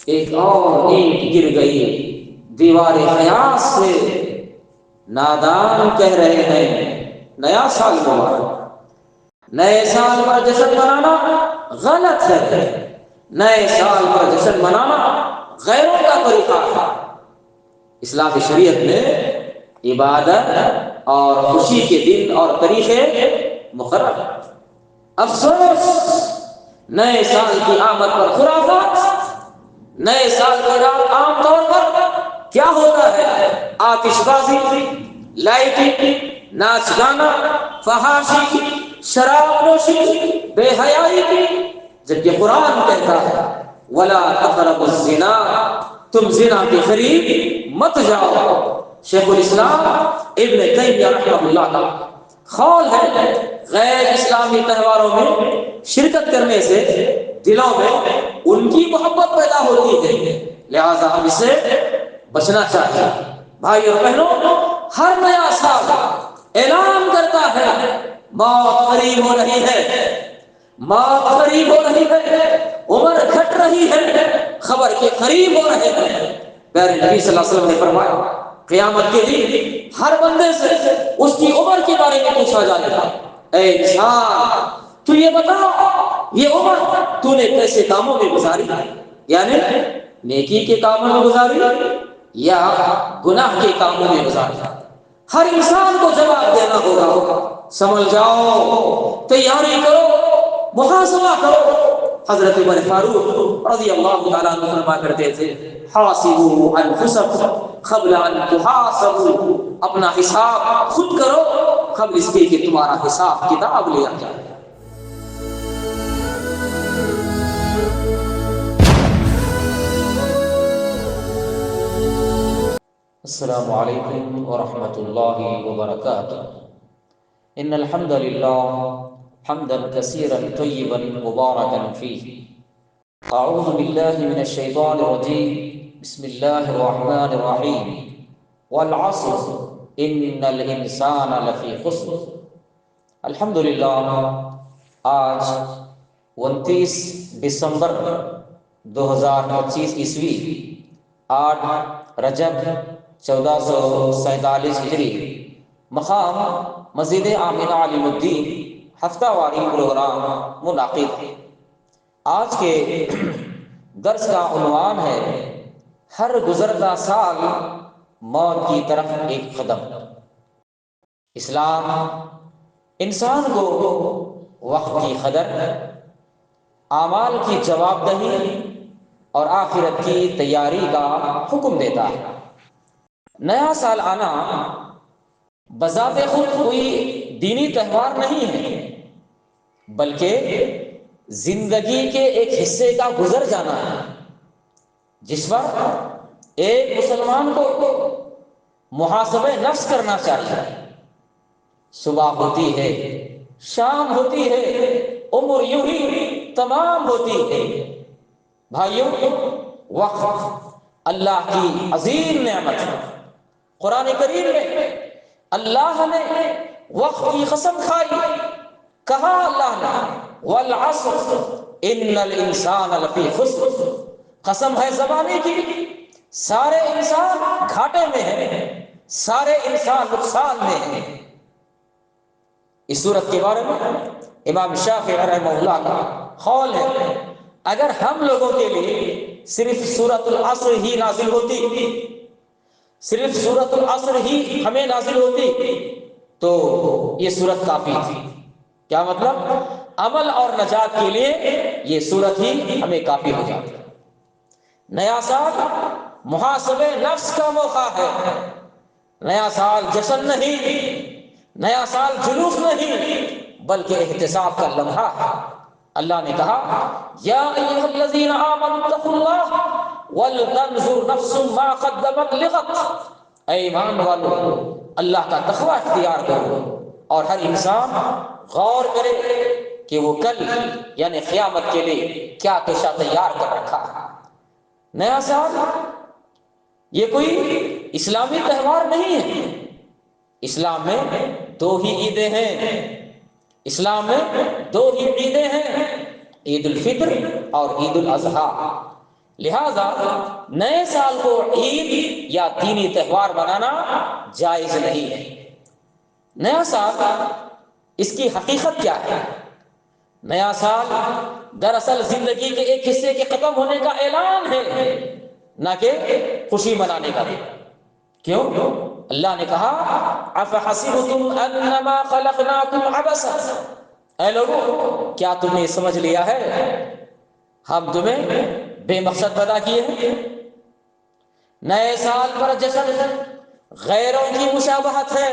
ایک اور اینٹ گر گئی دیوار خیاس سے، نادان کہہ رہے ہیں نیا سال مبارک۔ نئے سال پر جشن منانا غلط ہے، نئے سال پر جشن منانا غیروں کا طریقہ ہے۔ اسلامی شریعت میں عبادت اور خوشی کے دن اور طریقے مقرر۔ افسوس نئے سال کی آمد پر خرافات، نئے سال کی رات عام طور پر کیا ہوتا ہے؟ آتش بازی، لائٹنگ، ناچ گانا، فحاشی، شراب نوشی، بے حیائی، جبکہ قرآن کہتا ہے وَلَا تَقْرَبُوا الزِّنَا، تم زنا کے قریب مت جاؤ۔ شیخ الاسلام ابن تیمیہ رحمہ اللہ کا قول ہے غیر اسلامی تہواروں میں شرکت کرنے سے دلوں میں ان کی محبت پیدا ہوتی ہے، لہذا ہم اسے بچنا چاہیے۔ بھائی اور بہنوں، ہر نیا سال اعلان کرتا ہے موت قریب ہو رہی ہے، موت قریب ہو رہی ہے، عمر گھٹ رہی ہے، خبر کے قریب ہو رہے ہیں۔ پیارے نبی صلی اللہ علیہ وسلم نے فرمایا قیامت کے دن ہر بندے سے اس کی عمر کے بارے میں پوچھا جائے گا، اے انسان تو یہ بتا یہ عمر تو نے کیسے کاموں میں گزاری، یعنی نیکی کے کاموں میں گزاری یا گناہ کے کاموں میں گزاری؟ ہر انسان کو جواب دینا ہوگا۔ سمجھ جاؤ، تیاری کرو، محاسبہ کرو۔ حضرت عمر فاروق رضی اللہ تعالیٰ عنہ فرما کرتے تھے حاسبوا انفسکم قبل ان تحاسبوا، اپنا حساب خود کرو قبل اس کے کہ تمہارا حساب کتاب لیا جائے۔ السلام علیکم ورحمۃ اللہ وبرکاتہ۔ ان الحمد للہ حمدا کثیرا طیبا مبارکا فیہ، اعوذ باللہ من الشیطان الرجیم، بسم اللہ الرحمن الرحیم، والعصر ان الانسان لفی خسر۔ الحمدللہ آج 29 دسمبر 2025 عیسوی، 8 رجب 1447 ہجری، مقام مسجد آمنہ علیم الدین ہفتہ واری پروگرام منعقد ہے۔ آج کے درس کا عنوان ہے ہر گزرتا سال موت کی طرف ایک قدم۔ اسلام انسان کو وقت کی قدر، اعمال کی جواب دہی اور آخرت کی تیاری کا حکم دیتا ہے۔ نیا سال آنا بذات خود کوئی دینی تہوار نہیں ہے، بلکہ زندگی کے ایک حصے کا گزر جانا ہے، جس پر ایک مسلمان کو محاسبہ نفس کرنا چاہیے۔ صبح ہوتی ہے، شام ہوتی ہے، عمر یوں ہی تمام ہوتی ہے۔ بھائیوں، وقت اللہ کی عظیم نعمت ہے۔ قرآن کریم میں اللہ نے وقت کی قسم کھائی، کہا اللہ نے والعصر ان الانسان لفی خسر، قسم ہے زمانے کی، سارے انسان گھاٹے میں ہیں، سارے انسان نقصان میں ہیں۔ اس صورت کے بارے میں امام شافعی رحمہ اللہ کا قول ہے اگر ہم لوگوں کے لیے صرف سورۃ العصر ہی نازل ہوتی، صرف سورۃ العصر ہی ہمیں نازل ہوتی تو یہ سورت کافی تھی۔ کیا مطلب؟ عمل اور نجات کے لیے یہ سورت ہی ہمیں کافی ہو جاتی۔ نیا سال محاسبہ نفس کا موقع ہے۔ نیا سال جشن نہیں، نیا سال جلوس نہیں، بلکہ احتساب کا لمحہ ہے۔ اللہ نے کہا یا ایھا الذین آمنوا اتقوا اللہ ولتنظر نفس ما قدمت لغد، اے ایمان والو اللہ کا تقوی اختیار کرو اور ہر انسان غور کرے کہ وہ کل یعنی قیامت کے لیے کیا پیشہ تیار کر رکھا ہے۔ نیا سال یہ کوئی اسلامی تہوار نہیں ہے۔ اسلام میں دو ہی عیدیں ہیں، اسلام میں دو ہی عیدیں ہیں، عید الفطر اور عید الاضحیٰ۔ لہذا نئے سال کو عید یا دینی تہوار منانا جائز نہیں ہے۔ نیا سال اس کی حقیقت کیا ہے؟ نیا سال دراصل زندگی کے ایک حصے کے ختم ہونے کا اعلان ہے، نہ کہ خوشی منانے کا۔ کیوں؟ اللہ نے کہا افحسبتم انما خلقناکم عبثا، اے لوگوں کیا تم نے سمجھ لیا ہے ہم تمہیں بے مقصد پیدا کیے ہیں؟ نئے سال پر جشن غیروں کی مشابہت ہے،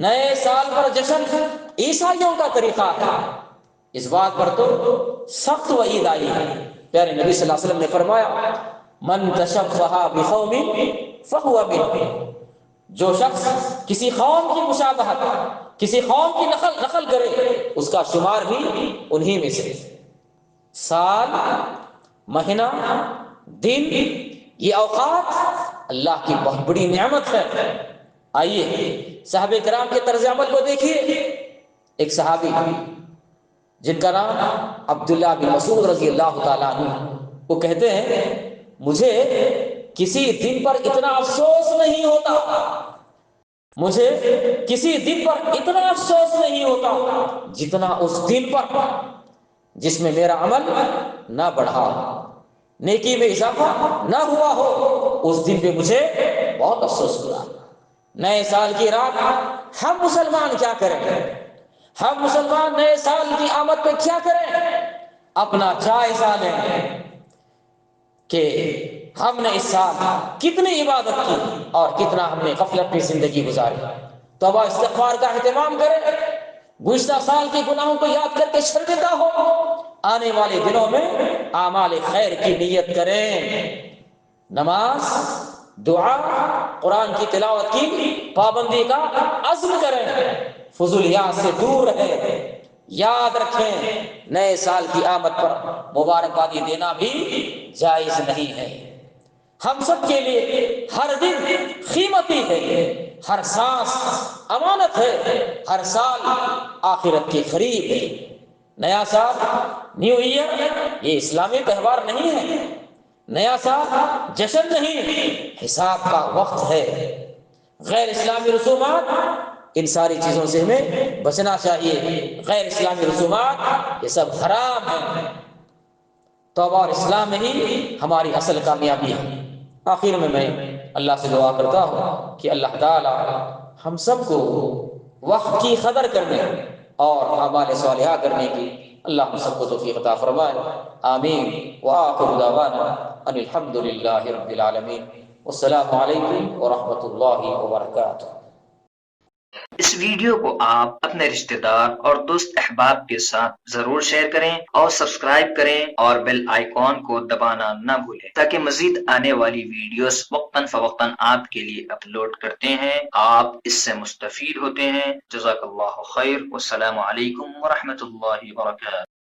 نئے سال پر جشن عیسائیوں کا طریقہ ہے۔ اس بات پر تو سخت وعید آئی ہے۔ پیارے نبی صلی اللہ علیہ وسلم نے فرمایا من تشبہ بقوم فہو منہم، جو شخص کسی قوم کی مشابہت، کسی قوم کی نقل کرے اس کا شمار بھی انہی میں سے۔ سال، مہینہ، دن، یہ اوقات اللہ کی بہت بڑی نعمت ہے۔ آئیے صحابہ کرام کے طرز عمل کو دیکھیے۔ ایک صحابی جن کا نام عبداللہ بن مسعود رضی اللہ تعالیٰ عنہ، وہ کہتے ہیں مجھے کسی دن پر اتنا افسوس نہیں ہوتا، مجھے کسی دن پر اتنا افسوس نہیں ہوتا جتنا اس دن پر جس میں میرا عمل نہ بڑھا، نیکی میں اضافہ نہ ہوا ہو، اس دن پہ مجھے بہت افسوس ہوا۔ نئے سال کی رات ہم مسلمان کیا کریں؟ ہم مسلمان نئے سال کی آمد پہ کیا کریں؟ اپنا جائزہ لیں کہ ہم نے اس سال کتنی عبادت کی اور کتنا ہم نے غفلت میں زندگی گزاری۔ توبہ استغفار کا اہتمام کریں، گزشتہ سال کے گناہوں کو یاد کر کے شرمندہ ہو، آنے والے دنوں میں اعمال خیر کی نیت کریں، نماز، دعا، قرآن کی تلاوت کی پابندی کا عزم کریں، فضولیات سے دور رہیں۔ یاد رکھیں نئے سال کی آمد پر مبارکبادی دینا بھی جائز نہیں ہے۔ ہم سب کے لیے ہر دن قیمتی ہے، ہر سانس امانت ہے، ہر سال آخرت کے قریب ہے۔ نیا سال، نیو ایئر، یہ اسلامی تہوار نہیں ہے۔ نیا سال جشن نہیں، حساب کا وقت ہے۔ غیر اسلامی رسومات، ان ساری چیزوں سے ہمیں بچنا چاہیے۔ غیر اسلامی رسومات یہ سب حرام ہیں۔ توبہ اور اسلام میں ہی ہماری اصل کامیابی ہے۔ آخر میں اللہ سے دعا کرتا ہوں کہ اللہ تعالی ہم سب کو وقت کی قدر کرنے اور اعمال صالحہ کرنے کی اللہ ہم سب کو توفیق عطا فرمائے۔ آمین۔ وآخر دعوانا ان الحمد للہ رب العالمین۔ والسلام علیکم ورحمۃ اللہ وبرکاتہ۔ اس ویڈیو کو آپ اپنے رشتہ دار اور دوست احباب کے ساتھ ضرور شیئر کریں اور سبسکرائب کریں اور بیل آئیکن کو دبانا نہ بھولیں تاکہ مزید آنے والی ویڈیوز وقتاً فوقتاً آپ کے لیے اپلوڈ کرتے ہیں آپ اس سے مستفید ہوتے ہیں۔ جزاک اللہ خیر، والسلام علیکم ورحمۃ اللہ وبرکاتہ۔